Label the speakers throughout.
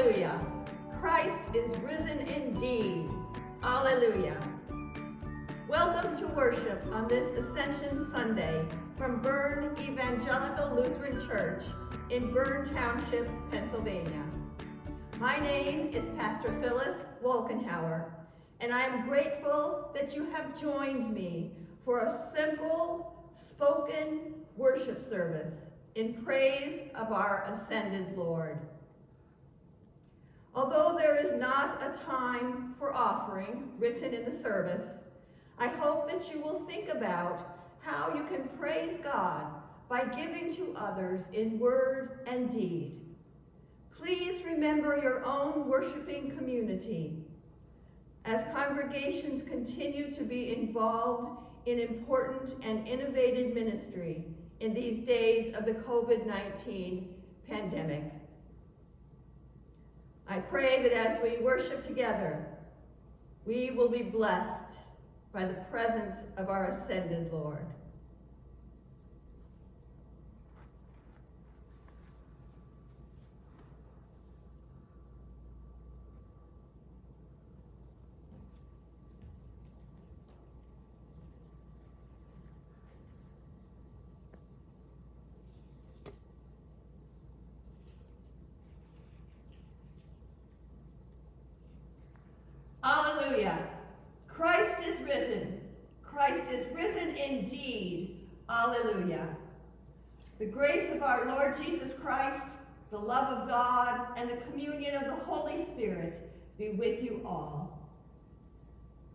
Speaker 1: Hallelujah. Christ is risen indeed. Alleluia. Welcome to worship on this Ascension Sunday from Bern Evangelical Lutheran Church in Bern Township, Pennsylvania. My name is Pastor Phyllis Wolkenhauer, and I am grateful that you have joined me for a simple, spoken worship service in praise of our ascended Lord. Although there is not a time for offering written in the service, I hope that you will think about how you can praise God by giving to others in word and deed. Please remember your own worshiping community as congregations continue to be involved in important and innovative ministry in these days of the COVID-19 pandemic. I pray that as we worship together, we will be blessed by the presence of our ascended Lord. Alleluia. Christ is risen. Christ is risen indeed. Alleluia. The grace of our Lord Jesus Christ, the love of God, and the communion of the Holy Spirit be with you all.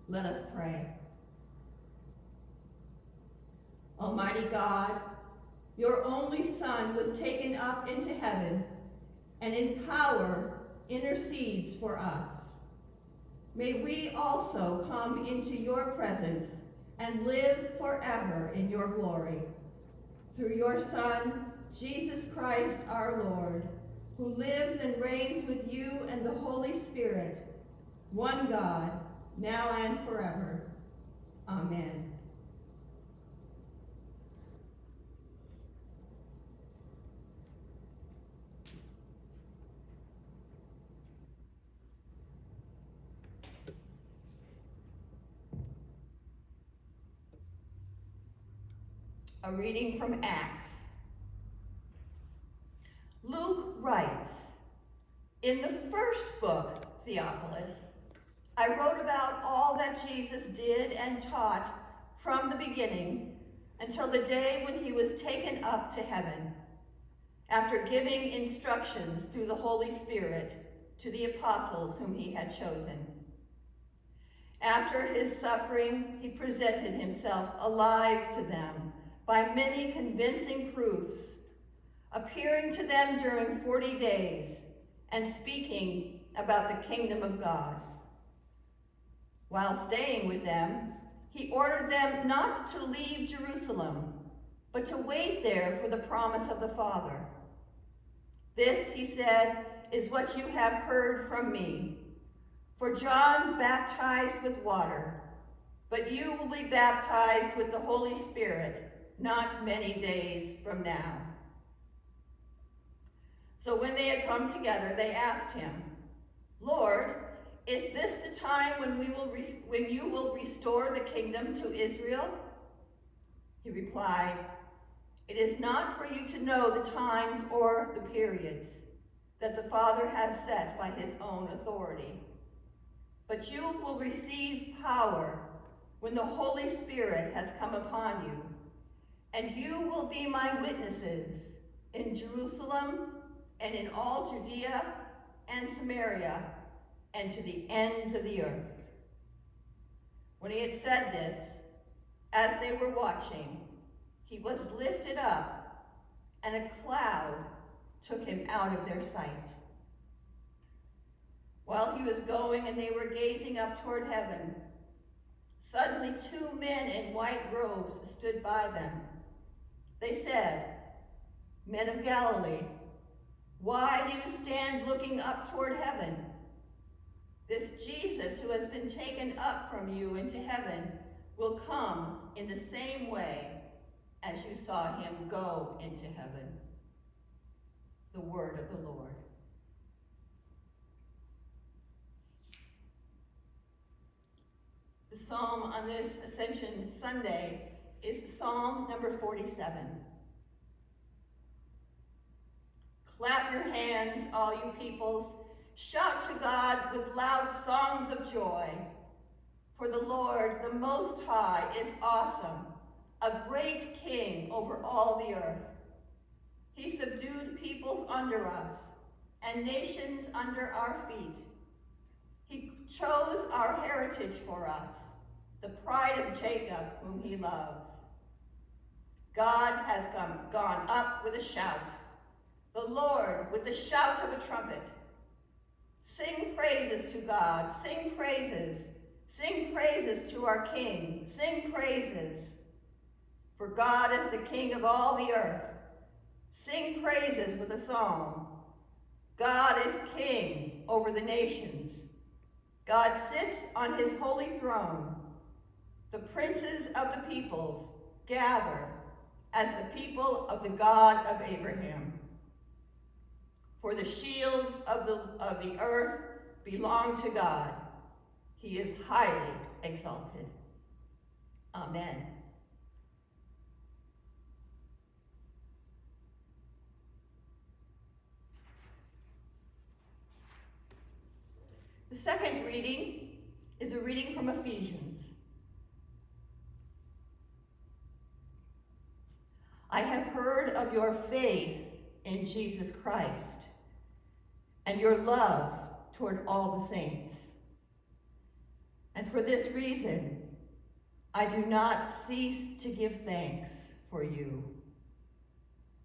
Speaker 1: Let us pray. Almighty God, your only Son was taken up into heaven and in power intercedes for us. May we also come into your presence and live forever in your glory. Through your Son, Jesus Christ our Lord, who lives and reigns with you and the Holy Spirit, one God, now and forever. Amen. A reading from Acts. Luke writes, "In the first book, Theophilus, I wrote about all that Jesus did and taught from the beginning until the day when he was taken up to heaven, after giving instructions through the Holy Spirit to the apostles whom he had chosen. After his suffering, he presented himself alive to them by many convincing proofs, appearing to them during 40 days and speaking about the kingdom of God. While staying with them, he ordered them not to leave Jerusalem, but to wait there for the promise of the Father. This, he said, is what you have heard from me. For John baptized with water, but you will be baptized with the Holy Spirit not many days from now." So when they had come together, they asked him, "Lord, is this the time when you will restore the kingdom to Israel?" He replied, "It is not for you to know the times or the periods that the Father has set by his own authority, but you will receive power when the Holy Spirit has come upon you, and you will be my witnesses in Jerusalem and in all Judea and Samaria and to the ends of the earth." When he had said this, as they were watching, he was lifted up, and a cloud took him out of their sight. While he was going and they were gazing up toward heaven, suddenly 2 men in white robes stood by them. They said, "Men of Galilee, why do you stand looking up toward heaven? This Jesus who has been taken up from you into heaven will come in the same way as you saw him go into heaven." The word of the Lord. The psalm on this Ascension Sunday is Psalm number 47. Clap your hands, all you peoples. Shout to God with loud songs of joy. For the Lord, the Most High, is awesome, a great king over all the earth. He subdued peoples under us and nations under our feet. He chose our heritage for us, the pride of Jacob, whom he loves. God has gone up with a shout, the Lord with the shout of a trumpet. Sing praises to God, sing praises to our King, sing praises. For God is the King of all the earth. Sing praises with a song. God is King over the nations. God sits on his holy throne. The princes of the peoples gather as the people of the God of Abraham. For the shields of the earth belong to God. He is highly exalted. Amen. The second reading is a reading from Ephesians. I have heard of your faith in Jesus Christ and your love toward all the saints. And for this reason, I do not cease to give thanks for you,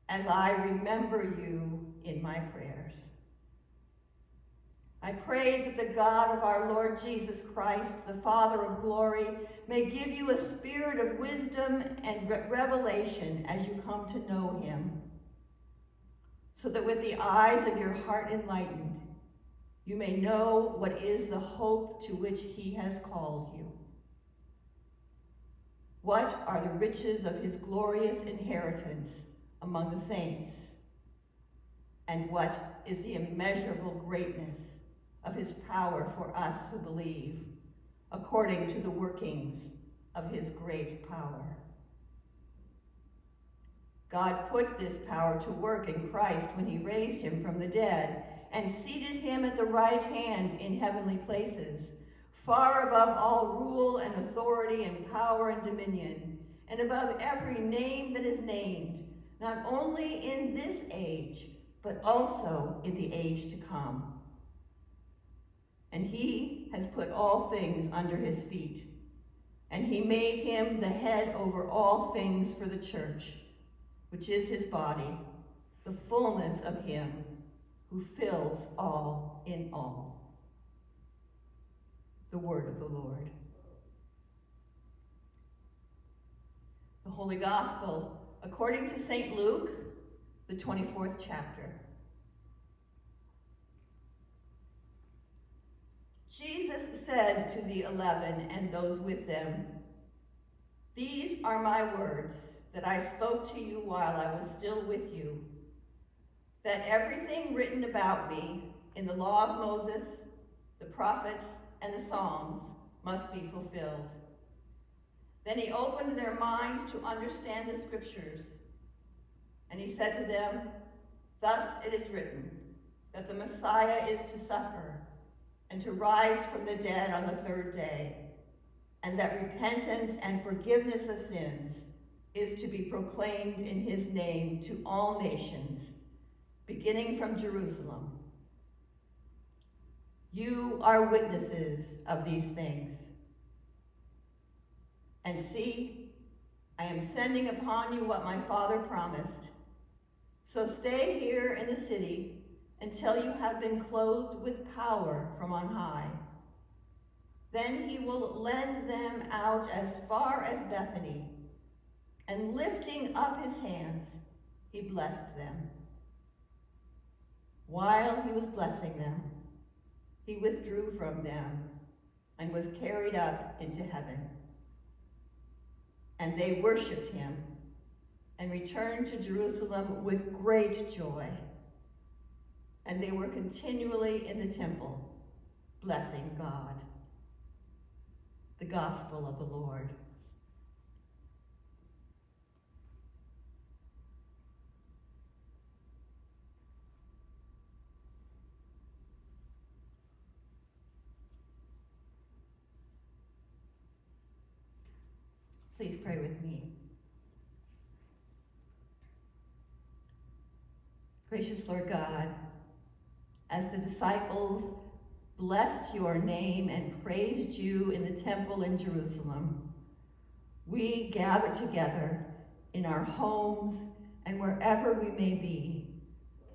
Speaker 1: as I remember you in my prayers. I pray that the God of our Lord Jesus Christ, the Father of glory, may give you a spirit of wisdom and revelation as you come to know him, so that with the eyes of your heart enlightened, you may know what is the hope to which he has called you. What are the riches of his glorious inheritance among the saints? And what is the immeasurable greatness of his power for us who believe, according to the workings of his great power? God put this power to work in Christ when he raised him from the dead and seated him at the right hand in heavenly places, far above all rule and authority and power and dominion, and above every name that is named, not only in this age, but also in the age to come. And he has put all things under his feet, and he made him the head over all things for the church, which is his body, the fullness of him who fills all in all. The word of the Lord. The Holy Gospel according to St. Luke, the 24th chapter. Jesus said to the 11 and those with them, "These are my words that I spoke to you while I was still with you, that everything written about me in the law of Moses, the prophets, and the Psalms must be fulfilled." Then he opened their minds to understand the scriptures. And he said to them, "Thus it is written, that the Messiah is to suffer and to rise from the dead on the third day, and that repentance and forgiveness of sins is to be proclaimed in his name to all nations, beginning from Jerusalem. You are witnesses of these things. And see, I am sending upon you what my Father promised. So stay here in the city until you have been clothed with power from on high. Then he will lend them out as far as Bethany, and lifting up his hands, he blessed them. While he was blessing them, he withdrew from them and was carried up into heaven. And they worshipped him and returned to Jerusalem with great joy. And they were continually in the temple, blessing God. the gospel of the Lord. Please pray with me. Gracious Lord God, as the disciples blessed your name and praised you in the temple in Jerusalem, we gather together in our homes and wherever we may be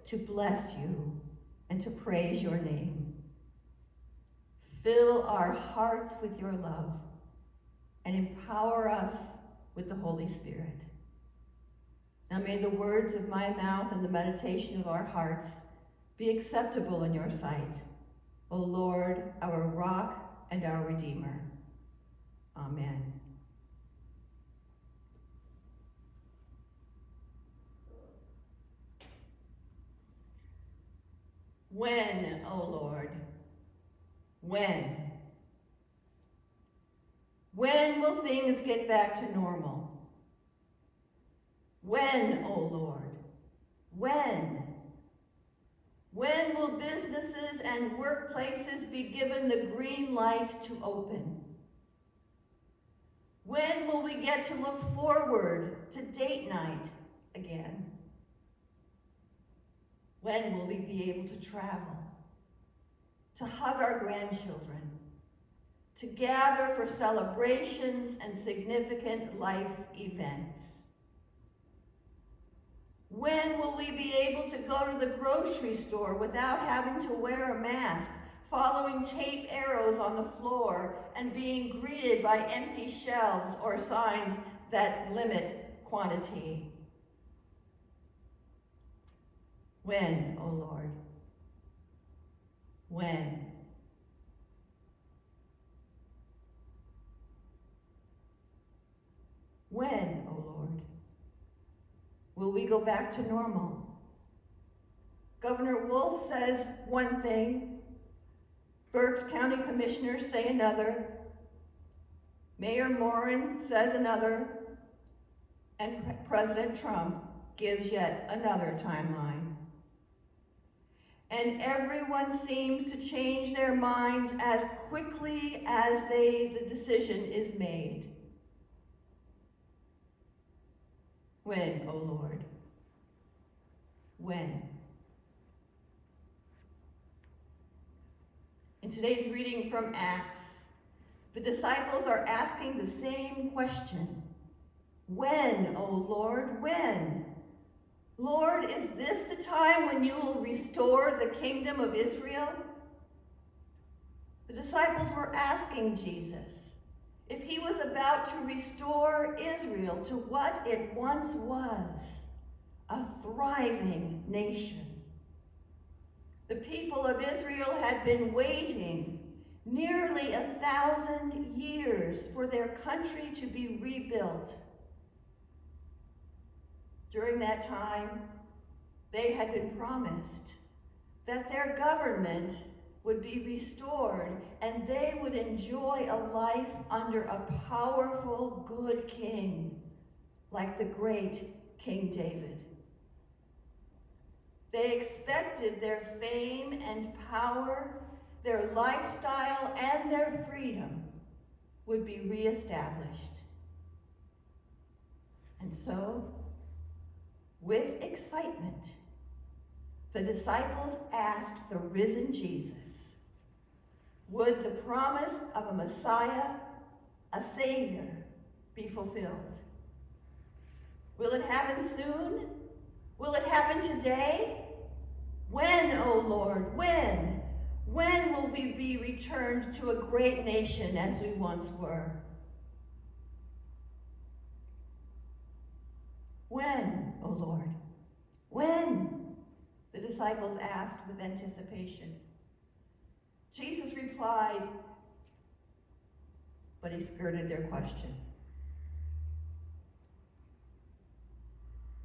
Speaker 1: to bless you and to praise your name. Fill our hearts with your love and empower us with the Holy Spirit. Now may the words of my mouth and the meditation of our hearts be acceptable in your sight, O Lord, our rock and our Redeemer. Amen. When, O Lord, when? When will things get back to normal? When, O Lord, when? When will businesses and workplaces be given the green light to open? When will we get to look forward to date night again? When will we be able to travel, to hug our grandchildren, to gather for celebrations and significant life events? When will we be able to go to the grocery store without having to wear a mask, following tape arrows on the floor, and being greeted by empty shelves or signs that limit quantity? When, O Lord? When? When, O Lord, will we go back to normal? Governor Wolf says one thing, Berks County commissioners say another, Mayor Morin says another, and President Trump gives yet another timeline. And everyone seems to change their minds as quickly as the decision is made. When, O Lord? When? In today's reading from Acts, the disciples are asking the same question. When, O Lord, when? Lord, is this the time when you will restore the kingdom of Israel? The disciples were asking Jesus if he was about to restore Israel to what it once was, a thriving nation. The people of Israel had been waiting nearly 1,000 years for their country to be rebuilt. During that time, they had been promised that their government would be restored and they would enjoy a life under a powerful, good king, like the great King David. They expected their fame and power, their lifestyle, and their freedom would be reestablished. And so, with excitement, the disciples asked the risen Jesus, would the promise of a Messiah, a Savior, be fulfilled? Will it happen soon? Will it happen today? When, O Lord, when? When will we be returned to a great nation as we once were? When, O Lord? When? The disciples asked with anticipation. Jesus replied, but he skirted their question.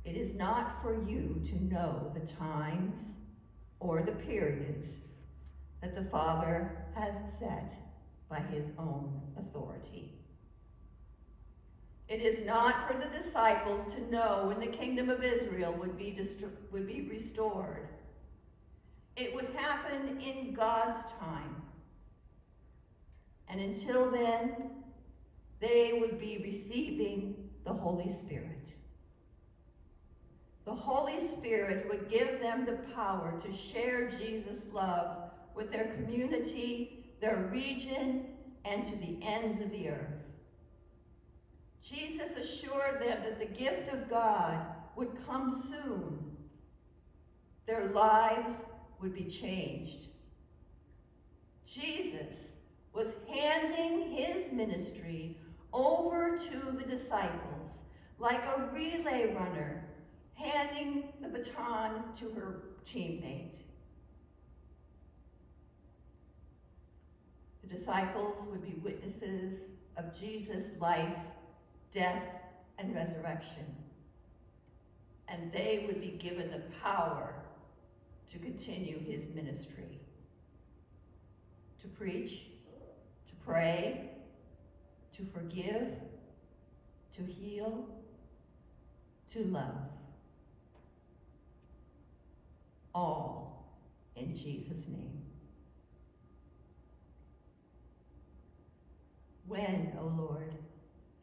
Speaker 1: It is not for you to know the times or the periods that the Father has set by his own authority. It is not for the disciples to know when the kingdom of Israel would be restored. It would happen in God's time. And until then, they would be receiving the Holy Spirit. The Holy Spirit would give them the power to share Jesus' love with their community, their region, and to the ends of the earth. Jesus assured them that the gift of God would come soon. Their lives would be changed. Jesus was handing his ministry over to the disciples like a relay runner handing the baton to her teammate. The disciples would be witnesses of Jesus' life, death, and resurrection. And they would be given the power to continue his ministry, to preach, to pray, to forgive, to heal, to love. All in Jesus' name. When, O Lord,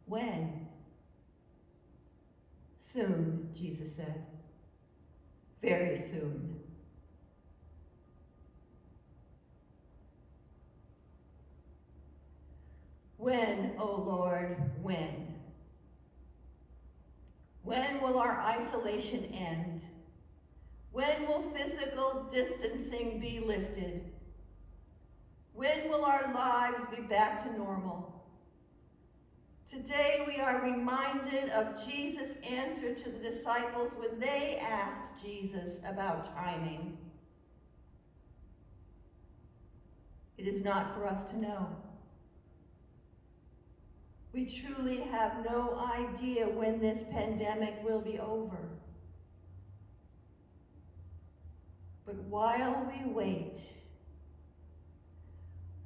Speaker 1: when? Soon, Jesus said. Very soon. When, O Lord, when? When will our isolation end? When will physical distancing be lifted? When will our lives be back to normal? Today we are reminded of Jesus' answer to the disciples when they asked Jesus about timing. It is not for us to know. We truly have no idea when this pandemic will be over. But while we wait,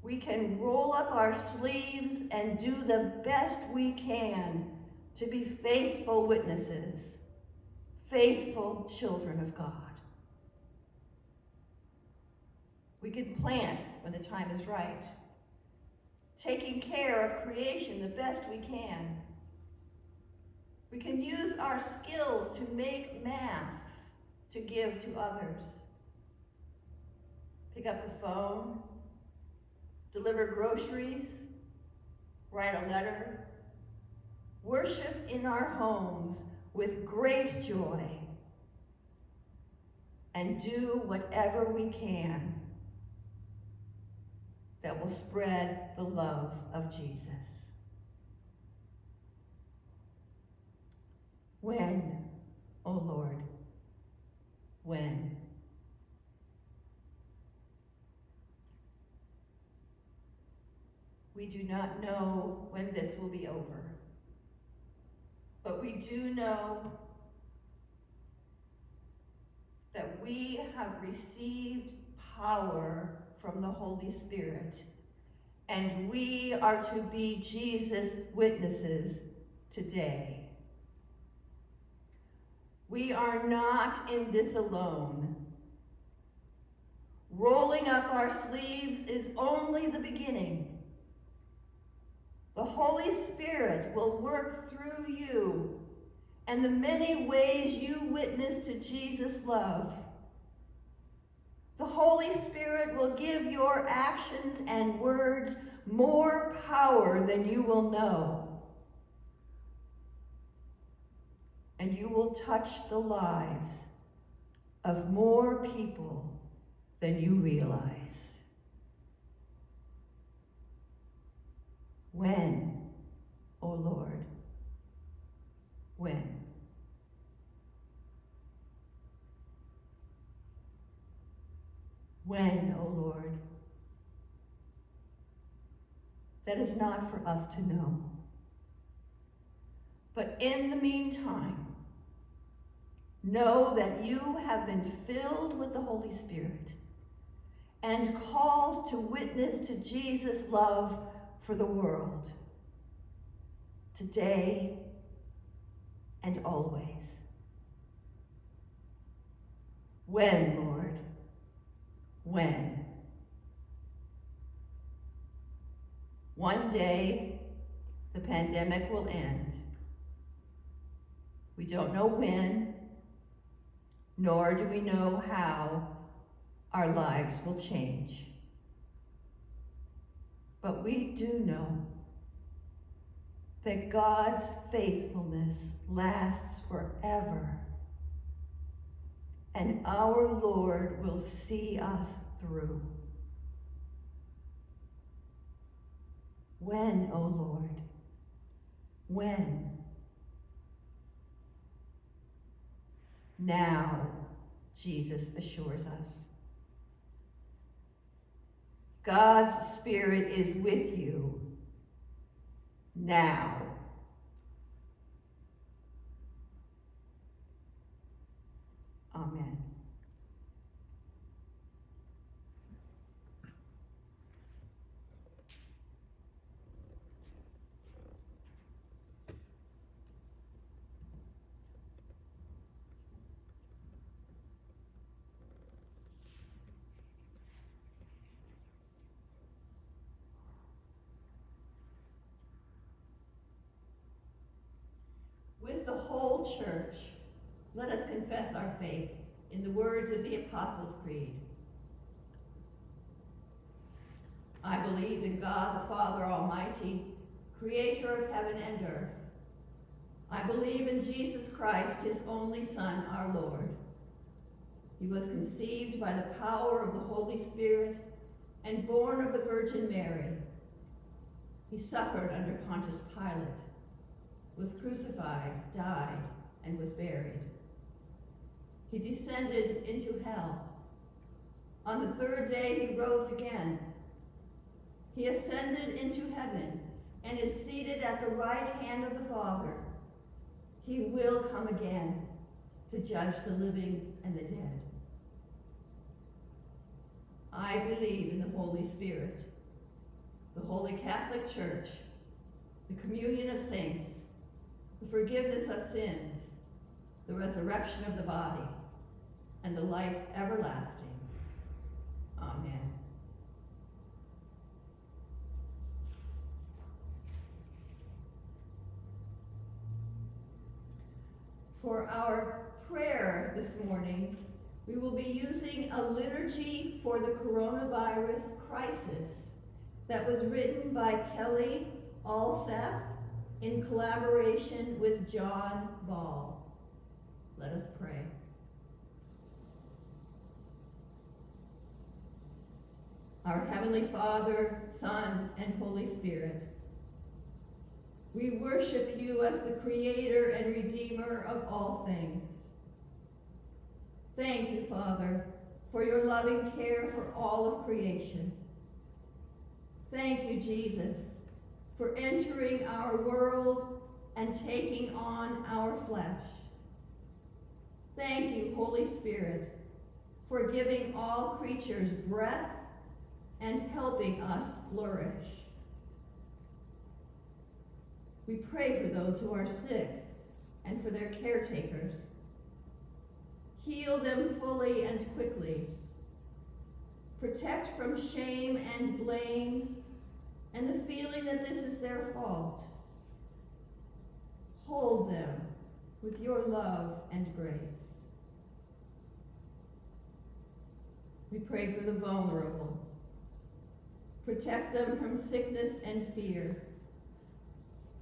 Speaker 1: we can roll up our sleeves and do the best we can to be faithful witnesses, faithful children of God. We can plant when the time is right, taking care of creation the best we can. We can use our skills to make masks to give to others. Pick up the phone, deliver groceries, write a letter, worship in our homes with great joy, and do whatever we can that will spread the love of Jesus. When, O Lord, when? We do not know when this will be over, but we do know that we have received power from the Holy Spirit, and we are to be Jesus' witnesses today. We are not in this alone. Rolling up our sleeves is only the beginning. The Holy Spirit will work through you and the many ways you witness to Jesus' love. The Holy Spirit will give your actions and words more power than you will know. And you will touch the lives of more people than you realize. When, O Lord, when? When, O Lord? That is not for us to know. But in the meantime, know that you have been filled with the Holy Spirit, and called to witness to Jesus' love for the world, today and always. When, Lord? When? One day, the pandemic will end. We don't know when, nor do we know how our lives will change. But we do know that God's faithfulness lasts forever, and our Lord will see us through. When, O Lord? When? Now, Jesus assures us. God's Spirit is with you now. Amen. With the whole church, let us confess our faith in the words of the Apostles' Creed. I believe in God the Father Almighty, creator of heaven and earth. I believe in Jesus Christ, his only Son, our Lord. He was conceived by the power of the Holy Spirit and born of the Virgin Mary. He suffered under Pontius Pilate, was crucified, died, and was buried. He descended into hell. On the third day he rose again. He ascended into heaven and is seated at the right hand of the Father. He will come again to judge the living and the dead. I believe in the Holy Spirit, the Holy Catholic Church, the communion of saints, the forgiveness of sins, the resurrection of the body, and the life everlasting. Amen. For our prayer this morning, we will be using a liturgy for the coronavirus crisis that was written by Kelly Alseth in collaboration with John Ball. Let us pray. Our Heavenly Father, Son, and Holy Spirit, we worship you as the creator and redeemer of all things. Thank you, Father, for your loving care for all of creation. Thank you, Jesus, for entering our world and taking on our flesh. Thank you, Holy Spirit, for giving all creatures breath and helping us flourish. We pray for those who are sick and for their caretakers. Heal them fully and quickly. Protect from shame and blame and the feeling that this is their fault. Hold them with your love and grace. We pray for the vulnerable. Protect them from sickness and fear.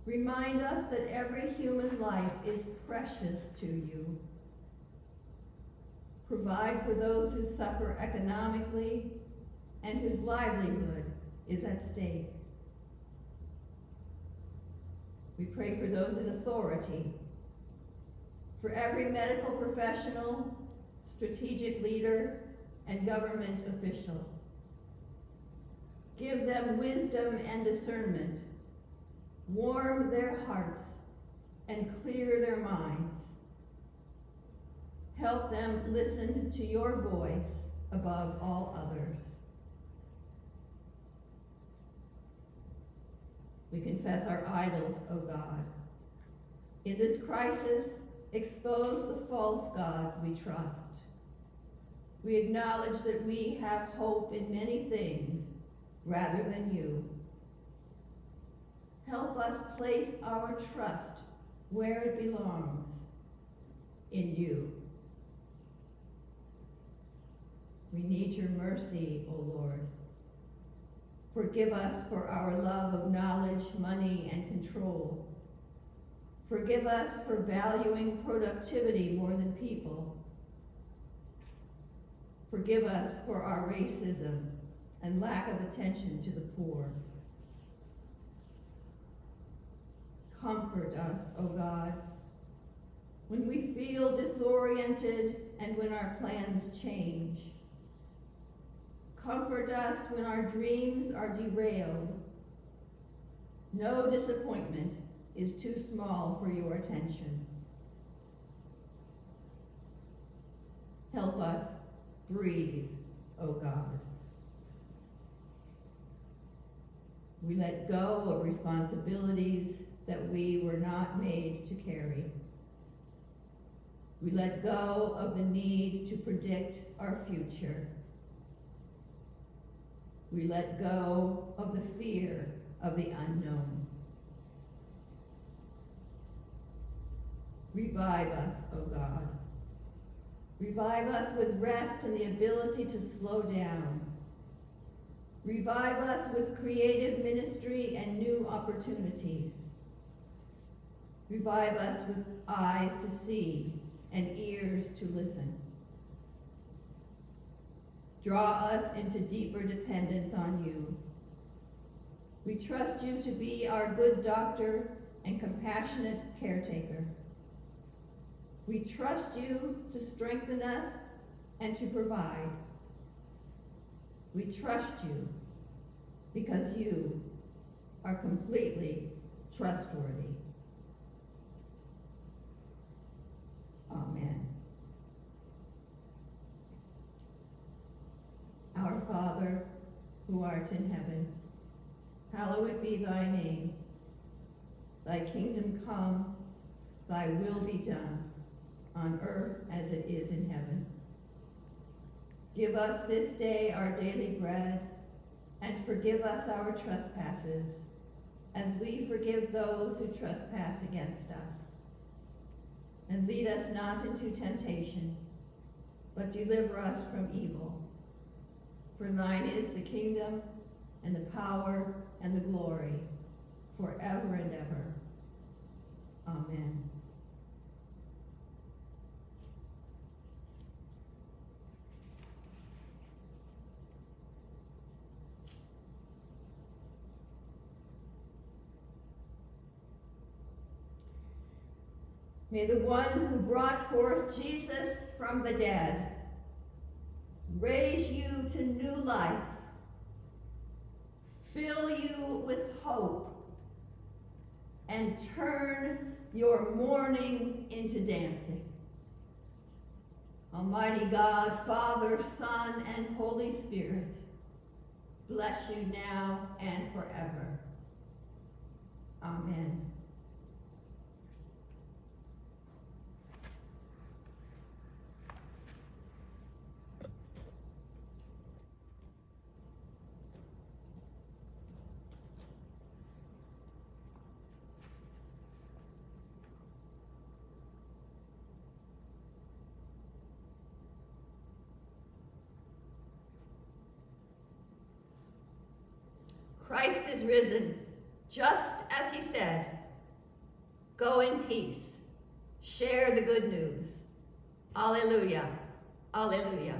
Speaker 1: Remind us that every human life is precious to you. Provide for those who suffer economically and whose livelihood is at stake. We pray for those in authority, for every medical professional, strategic leader, and government official. Give them wisdom and discernment. Warm their hearts and clear their minds. Help them listen to your voice above all others. We confess our idols, O God. In this crisis, expose the false gods we trust. We acknowledge that we have hope in many things rather than you. Help us place our trust where it belongs, in you. We need your mercy, O Lord. Forgive us for our love of knowledge, money, and control. Forgive us for valuing productivity more than people. Forgive us for our racism and lack of attention to the poor. Comfort us, O God, when we feel disoriented and when our plans change. Comfort us when our dreams are derailed. No disappointment is too small for your attention. Help us breathe, O God. We let go of responsibilities that we were not made to carry. We let go of the need to predict our future. We let go of the fear of the unknown. Revive us, O God. Revive us with rest and the ability to slow down. Revive us with creative ministry and new opportunities. Revive us with eyes to see and ears to listen. Draw us into deeper dependence on you. We trust you to be our good doctor and compassionate caretaker. We trust you to strengthen us and to provide. We trust you because you are completely trustworthy. Amen. Our Father, who art in heaven, hallowed be thy name. Thy kingdom come, thy will be done, on earth as it is in heaven. Give us this day our daily bread, and forgive us our trespasses, as we forgive those who trespass against us. And lead us not into temptation, but deliver us from evil. For thine is the kingdom, and the power, and the glory, forever and ever. Amen. May the one who brought forth Jesus from the dead raise you to new life, fill you with hope, and turn your mourning into dancing. Almighty God, Father, Son, and Holy Spirit, bless you now and forever. Amen. Christ is risen, just as he said. Go in peace. Share the good news. Alleluia. Alleluia.